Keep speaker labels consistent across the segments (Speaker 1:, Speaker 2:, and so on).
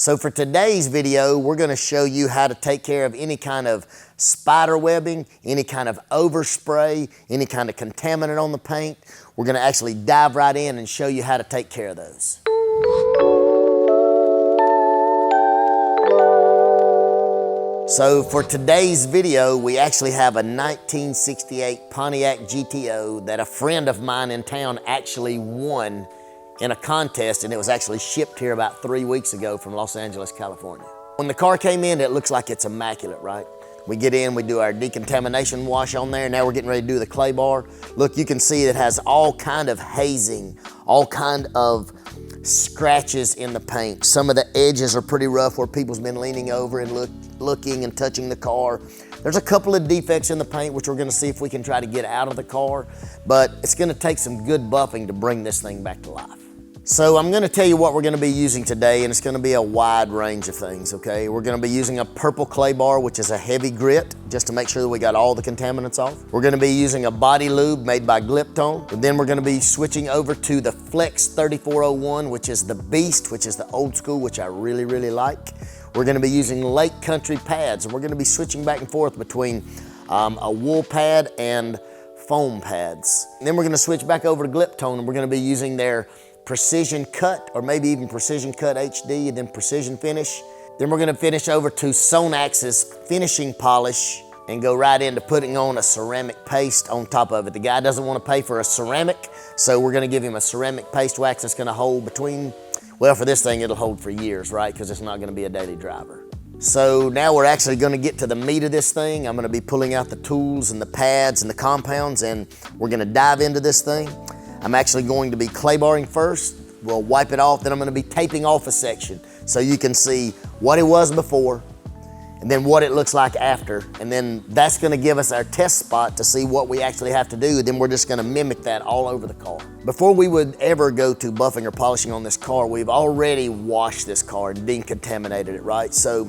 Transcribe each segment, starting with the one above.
Speaker 1: So for today's video, we're going to show you how to take care of any kind of spider webbing, any kind of overspray, any kind of contaminant on the paint. We're going to actually dive right in and show you how to take care of those. So for today's video, we actually have a 1968 Pontiac GTO that a friend of mine in town actually won in a contest, and it was actually shipped here about 3 weeks ago from Los Angeles, California. When the car came in, it looks like it's immaculate, right? We get in, we do our decontamination wash on there. Now we're getting ready to do the clay bar. Look, you can see it has all kind of hazing, all kind of scratches in the paint. Some of the edges are pretty rough where people's been leaning over and looking and touching the car. There's a couple of defects in the paint which we're gonna see if we can try to get out of the car, but it's gonna take some good buffing to bring this thing back to life. So I'm gonna tell you what we're gonna be using today, and it's gonna be a wide range of things, okay? We're gonna be using a purple clay bar, which is a heavy grit, just to make sure that we got all the contaminants off. We're gonna be using a body lube made by Gliptone. And then we're gonna be switching over to the Flex 3401, which is the beast, which is the old school, which I really, really like. We're gonna be using Lake Country pads, and we're gonna be switching back and forth between a wool pad and foam pads. And then we're gonna switch back over to Gliptone, and we're gonna be using their Precision Cut, or maybe even Precision Cut HD, and then Precision Finish. Then we're gonna finish over to Sonax's finishing polish and go right into putting on a ceramic paste on top of it. The guy doesn't wanna pay for a ceramic, so we're gonna give him a ceramic paste wax that's gonna hold between, well, for this thing, it'll hold for years, right? Because it's not gonna be a daily driver. So now we're actually gonna get to the meat of this thing. I'm gonna be pulling out the tools and the pads and the compounds, and we're gonna dive into this thing. I'm actually going to be clay barring first. We'll wipe it off, then I'm gonna be taping off a section so you can see what it was before and then what it looks like after. And then that's gonna give us our test spot to see what we actually have to do. Then we're just gonna mimic that all over the car. Before we would ever go to buffing or polishing on this car, we've already washed this car and decontaminated it, right? So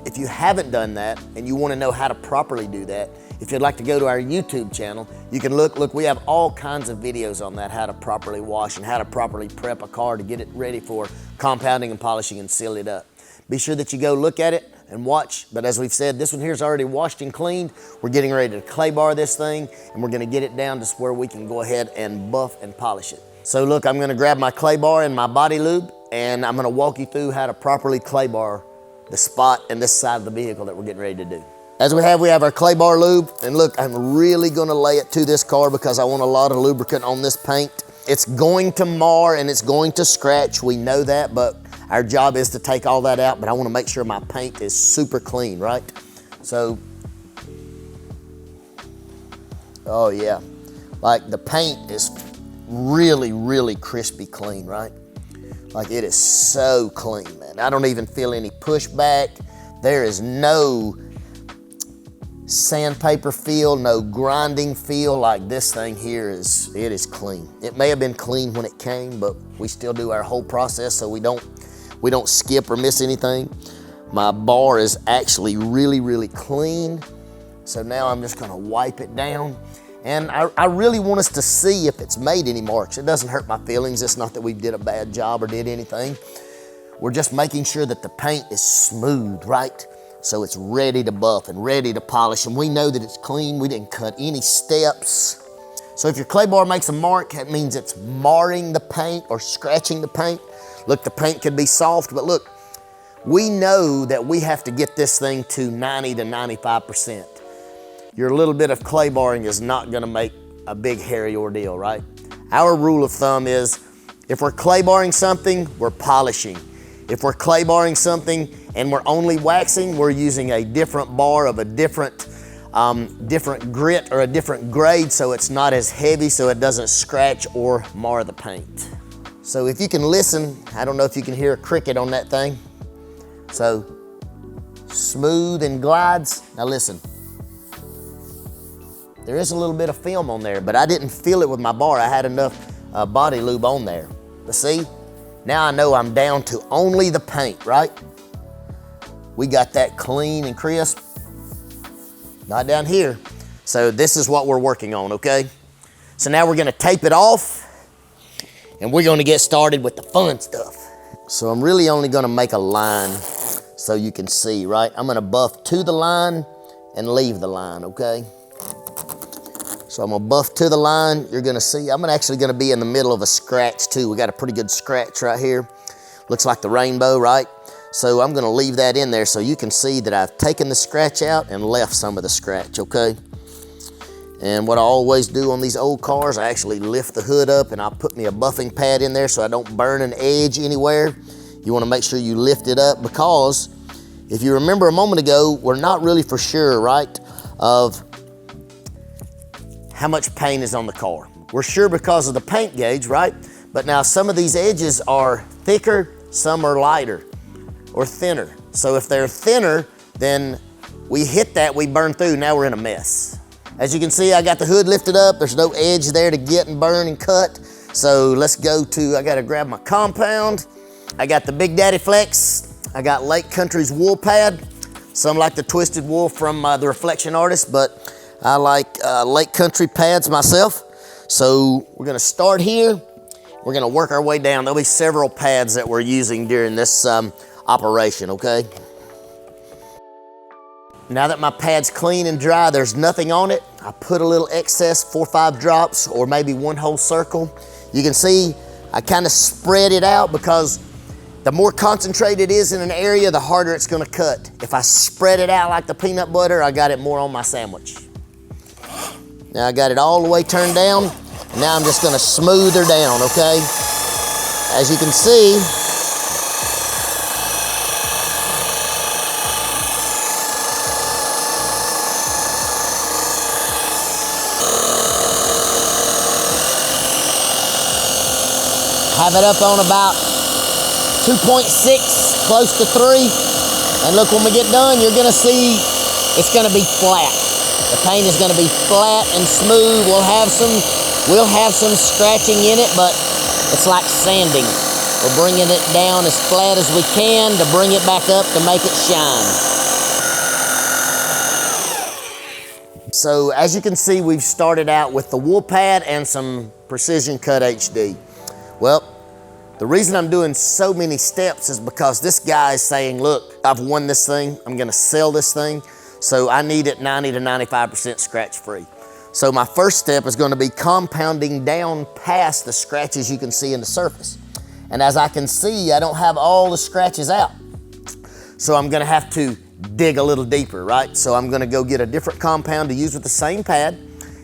Speaker 1: if you haven't done that and you wanna know how to properly do that, if you'd like to go to our YouTube channel, you can look, we have all kinds of videos on that, how to properly wash and how to properly prep a car to get it ready for compounding and polishing and seal it up. Be sure that you go look at it and watch, but as we've said, this one here is already washed and cleaned. We're getting ready to clay bar this thing, and we're gonna get it down to where we can go ahead and buff and polish it. So look, I'm gonna grab my clay bar and my body lube, and I'm gonna walk you through how to properly clay bar the spot and this side of the vehicle that we're getting ready to do. As we have our clay bar lube, and look, I'm really gonna lay it to this car because I want a lot of lubricant on this paint. It's going to mar and it's going to scratch, we know that, but our job is to take all that out, but I wanna make sure my paint is super clean, right? So, oh yeah, like the paint is really, really crispy clean, right? Like it is so clean, man. I don't even feel any pushback. There is no sandpaper feel, no grinding feel. Like this thing here it is clean. It may have been clean when it came, but we still do our whole process so we don't skip or miss anything. My bar is actually really, really clean. So now I'm just gonna wipe it down. And I really want us to see if it's made any marks. It doesn't hurt my feelings. It's not that we did a bad job or did anything. We're just making sure that the paint is smooth, right? So it's ready to buff and ready to polish, and we know that it's clean. We didn't cut any steps. So if your clay bar makes a mark, that means it's marring the paint or scratching the paint. Look, the paint could be soft, but look, we know that we have to get this thing to 90 to 95%. Your little bit of clay barring is not gonna make a big hairy ordeal, right? Our rule of thumb is, if we're clay barring something, we're polishing. If we're clay barring something and we're only waxing, we're using a different bar of a different grit or a different grade, so it's not as heavy, so it doesn't scratch or mar the paint. So if you can listen, I don't know if you can hear a cricket on that thing. So smooth and glides. Now listen, there is a little bit of film on there, but I didn't feel it with my bar. I had enough body lube on there. But see, now I know I'm down to only the paint, right? We got that clean and crisp. Not down here. So this is what we're working on, okay? So now we're gonna tape it off, and we're gonna get started with the fun stuff. So I'm really only gonna make a line so you can see, right? I'm gonna buff to the line and leave the line, okay? So I'm gonna buff to the line. You're gonna see, I'm actually gonna be in the middle of a scratch too. We got a pretty good scratch right here. Looks like the rainbow, right? So I'm gonna leave that in there so you can see that I've taken the scratch out and left some of the scratch, okay? And what I always do on these old cars, I actually lift the hood up and I put me a buffing pad in there so I don't burn an edge anywhere. You wanna make sure you lift it up, because if you remember a moment ago, we're not really for sure, right, of how much paint is on the car. We're sure because of the paint gauge, right? But now some of these edges are thicker, some are lighter or thinner. So if they're thinner, then we hit that, we burn through, now we're in a mess. As you can see, I got the hood lifted up. There's no edge there to get and burn and cut. So let's go to, I gotta grab my compound. I got the Big Daddy Flex. I got Lake Country's wool pad. Some like the twisted wool from the Reflection Artist, but I like Lake Country pads myself. So we're gonna start here. We're gonna work our way down. There'll be several pads that we're using during this operation, okay? Now that my pad's clean and dry, there's nothing on it, I put a little excess 4 or 5 drops or maybe one whole circle. You can see I kind of spread it out because the more concentrated it is in an area, the harder it's gonna cut. If I spread it out like the peanut butter, I got it more on my sandwich. Now I got it all the way turned down. Now I'm just gonna smooth her down, okay? As you can see, have it up on about 2.6, close to 3. And look, when we get done, you're gonna see it's gonna be flat. The paint is gonna be flat and smooth. We'll have some scratching in it, but it's like sanding. We're bringing it down as flat as we can to bring it back up to make it shine. So as you can see, we've started out with the wool pad and some Precision Cut HD. Well, the reason I'm doing so many steps is because this guy is saying, look, I've won this thing. I'm gonna sell this thing. So I need it 90 to 95% scratch free. So my first step is gonna be compounding down past the scratches you can see in the surface. And as I can see, I don't have all the scratches out. So I'm gonna have to dig a little deeper, right? So I'm gonna go get a different compound to use with the same pad,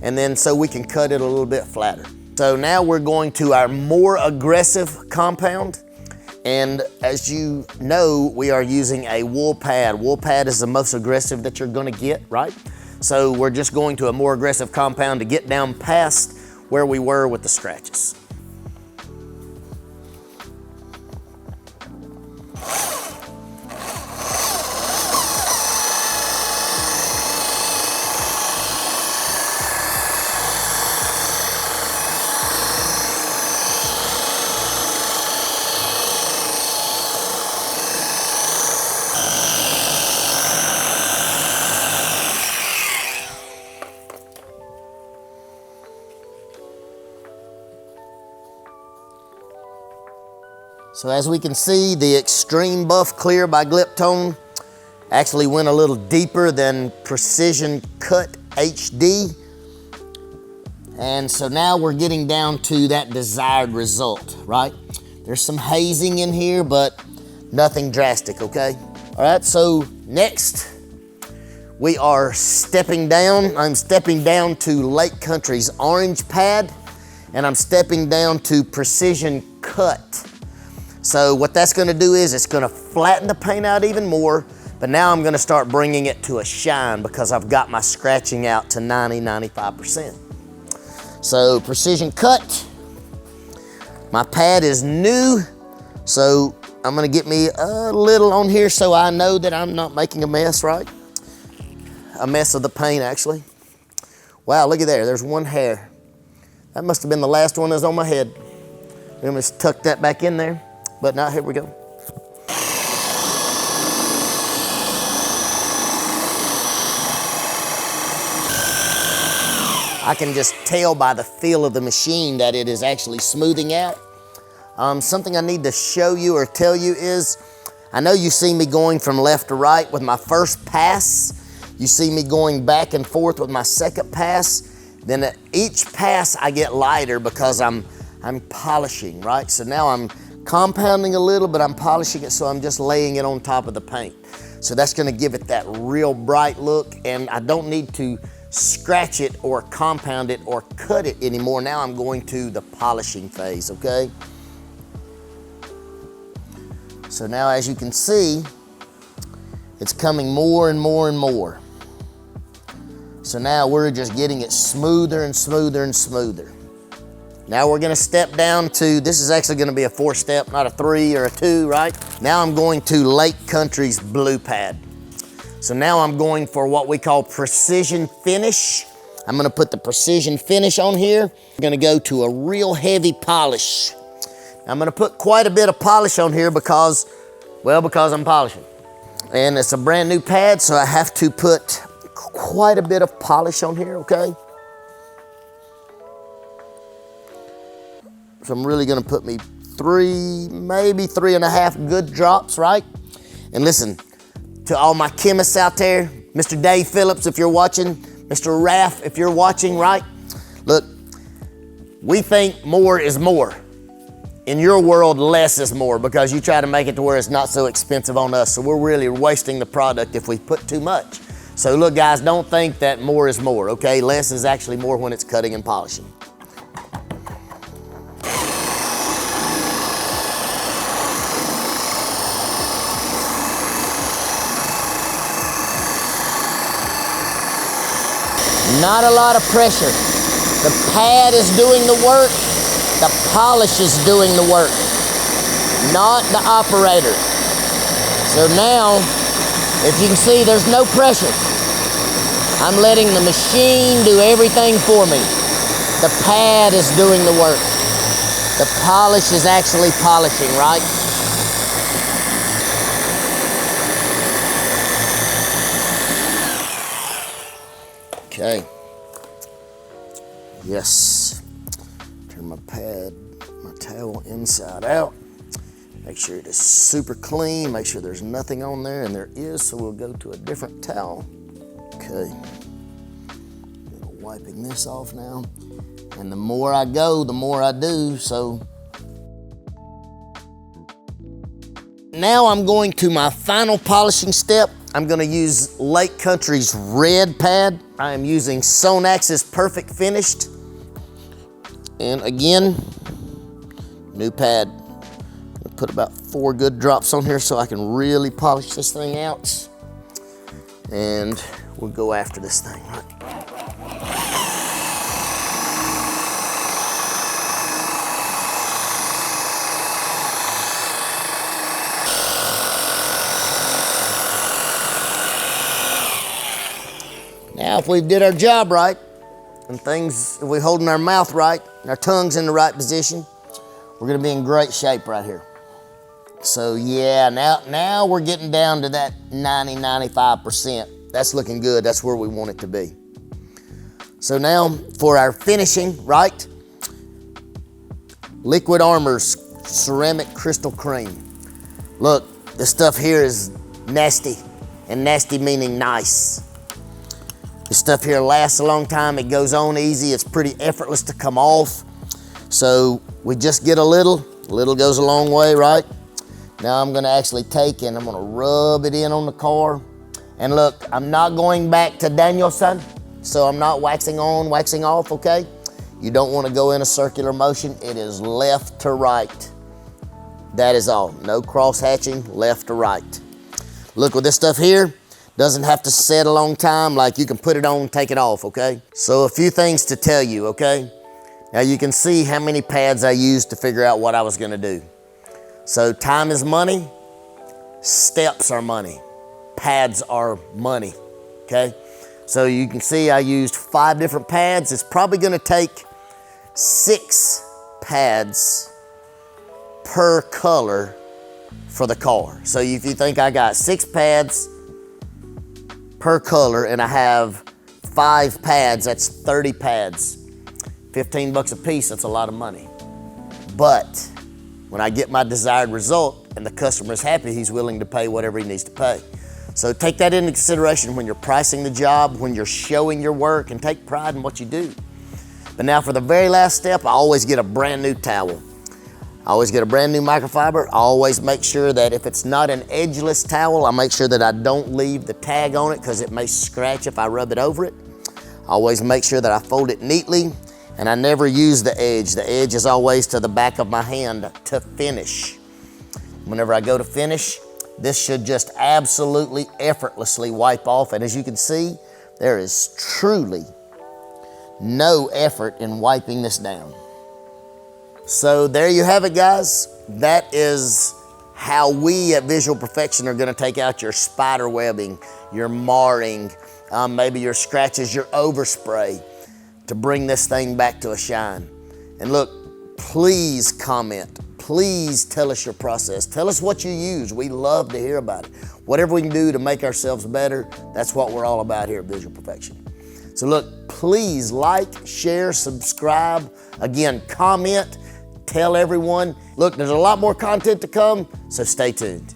Speaker 1: and then so we can cut it a little bit flatter. So now we're going to our more aggressive compound. And as you know, we are using a wool pad. Wool pad is the most aggressive that you're gonna get, right? So we're just going to a more aggressive compound to get down past where we were with the scratches. So as we can see, the Extreme Buff Clear by Gliptone actually went a little deeper than Precision Cut HD. And so now we're getting down to that desired result, right? There's some hazing in here, but nothing drastic, okay? All right, so next we are stepping down. I'm stepping down to Lake Country's orange pad, and I'm stepping down to Precision Cut. So what that's gonna do is it's gonna flatten the paint out even more, but now I'm gonna start bringing it to a shine because I've got my scratching out to 90, 95%. So Precision Cut, my pad is new, so I'm gonna get me a little on here so I know that I'm not making a mess, right? A mess of the paint, actually. Wow, look at there, there's one hair. That must have been the last one that was on my head. Let me just tuck that back in there. But now, here we go. I can just tell by the feel of the machine that it is actually smoothing out. Something I need to show you or tell you is, I know you see me going from left to right with my first pass. You see me going back and forth with my second pass. Then at each pass I get lighter because I'm polishing, right? So now I'm compounding a little, but I'm polishing it, so I'm just laying it on top of the paint. So that's gonna give it that real bright look, and I don't need to scratch it or compound it or cut it anymore. Now I'm going to the polishing phase, okay? So now, as you can see, it's coming more and more and more. So now we're just getting it smoother and smoother and smoother. Now we're gonna step down to, this is actually gonna be a 4-step, not a 3 or a 2, right? Now I'm going to Lake Country's blue pad. So now I'm going for what we call precision finish. I'm gonna put the precision finish on here. I'm gonna go to a real heavy polish. I'm gonna put quite a bit of polish on here because I'm polishing. And it's a brand new pad, so I have to put quite a bit of polish on here, okay? So I'm really gonna put me 3, maybe 3.5 good drops, right? And listen, to all my chemists out there, Mr. Dave Phillips, if you're watching, Mr. Raff, if you're watching, right? Look, we think more is more. In your world, less is more because you try to make it to where it's not so expensive on us. So we're really wasting the product if we put too much. So look, guys, don't think that more is more, okay? Less is actually more when it's cutting and polishing. Not a lot of pressure. The pad is doing the work. The polish is doing the work, not the operator. So now, if you can see, there's no pressure. I'm letting the machine do everything for me. The pad is doing the work. The polish is actually polishing, right? Okay. Yes. Turn my pad, my towel inside out. Make sure it is super clean. Make sure there's nothing on there, and there is, so we'll go to a different towel. Okay. Wiping this off now. And the more I go, the more I do, so. Now I'm going to my final polishing step. I'm gonna use Lake Country's red pad. I am using Sonax's Perfect Finished. And again, new pad. I'll put about 4 good drops on here so I can really polish this thing out. And we'll go after this thing, right? Now, if we did our job right, and things, if we're holding our mouth right, and our tongue's in the right position, we're gonna be in great shape right here. So yeah, now we're getting down to that 90-95%. That's looking good, that's where we want it to be. So now, for our finishing, right? Liquid Armor's Ceramic Crystal Cream. Look, this stuff here is nasty, and nasty meaning nice. This stuff here lasts a long time. It goes on easy. It's pretty effortless to come off. So we just get a little goes a long way, right? Now I'm gonna actually take and I'm gonna rub it in on the car. And look, I'm not going back to Danielson, so I'm not waxing on, waxing off, okay? You don't wanna go in a circular motion. It is left to right. That is all. No cross hatching, left to right. Look, with this stuff here, doesn't have to set a long time, like you can put it on, take it off, okay? So a few things to tell you, okay? Now you can see how many pads I used to figure out what I was gonna do. So time is money, steps are money, pads are money, okay? So you can see I used 5 different pads. It's probably gonna take 6 pads per color for the car. So if you think I got 6 pads per color and I have 5 pads, that's 30 pads. $15 a piece, that's a lot of money. But When I get my desired result and the customer is happy, he's willing to pay whatever he needs to pay. So take that into consideration when you're pricing the job, when you're showing your work, and take pride in what you do. But now for the very last step, I always get a brand new towel. I always get a brand new microfiber. I always make sure that if it's not an edgeless towel, I make sure that I don't leave the tag on it because it may scratch if I rub it over it. I always make sure that I fold it neatly, and I never use the edge. The edge is always to the back of my hand to finish. Whenever I go to finish, this should just absolutely effortlessly wipe off. And as you can see, there is truly no effort in wiping this down. So there you have it, guys. That is how we at Visual Perfection are gonna take out your spider webbing, your marring, maybe your scratches, your overspray, to bring this thing back to a shine. And look, please comment. Please tell us your process. Tell us what you use. We love to hear about it. Whatever we can do to make ourselves better, that's what we're all about here at Visual Perfection. So look, please like, share, subscribe. Again, comment, tell everyone. Look, there's a lot more content to come, so stay tuned.